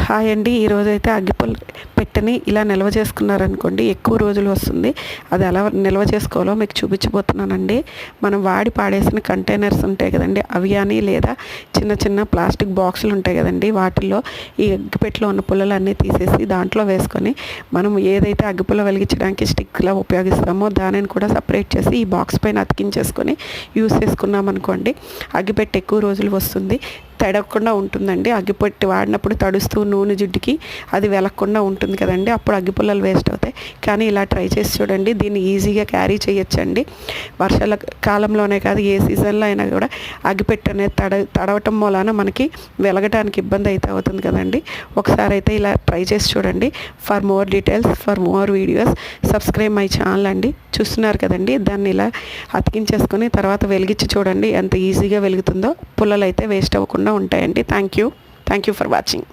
Hi అండి. ఈరోజైతే అగ్గిపుల్ల పెట్టెని ఇలా నిల్వ చేసుకున్నారనుకోండి ఎక్కువ రోజులు వస్తుంది. అది ఎలా నిల్వ చేసుకోవాలో మీకు చూపించబోతున్నానండి. మనం వాడి పాడేసిన కంటైనర్స్ ఉంటాయి కదండి, అవి కానీ లేదా చిన్న చిన్న ప్లాస్టిక్ బాక్సులు ఉంటాయి కదండి, వాటిల్లో ఈ అగ్గిపెట్టెలో ఉన్న పుల్లలన్నీ తీసేసి దాంట్లో వేసుకొని మనం ఏదైతే అగ్గిపుల్ల వెలిగించడానికి స్టిక్లా ఉపయోగిస్తామో దానిని కూడా సపరేట్ చేసి ఈ బాక్స్ పైన అతికించేసుకొని యూస్ చేసుకున్నాం అనుకోండి, అగ్గిపెట్టె ఎక్కువ రోజులు వస్తుంది, తడవకుండా ఉంటుందండి. అగ్గిపెట్టి వాడినప్పుడు తడుస్తూ నూనె జిడ్డుకి అది వెలగకుండా ఉంటుంది కదండి, అప్పుడు అగ్గిపుల్లలు వేస్ట్ అవుతాయి. కానీ ఇలా ట్రై చేసి చూడండి, దీన్ని ఈజీగా క్యారీ చేయొచ్చండి. వర్షాల కాలంలోనే కాదు, ఏ సీజన్లో అయినా కూడా అగ్గిపెట్టె అనేది తడవటం మూలాన మనకి వెలగటానికి ఇబ్బంది అయితే అవుతుంది కదండి. ఒకసారి అయితే ఇలా ట్రై చేసి చూడండి. For more details, for more videos subscribe my channel అండి. చూస్తున్నారు కదండి, దాన్ని ఇలా అతికించేసుకొని తర్వాత వెలిగించి చూడండి ఎంత ఈజీగా వెలుగుతుందో. పుల్లలు అయితే వేస్ట్ అవ్వకుండా ఉంటాయండి. Thank you for watching.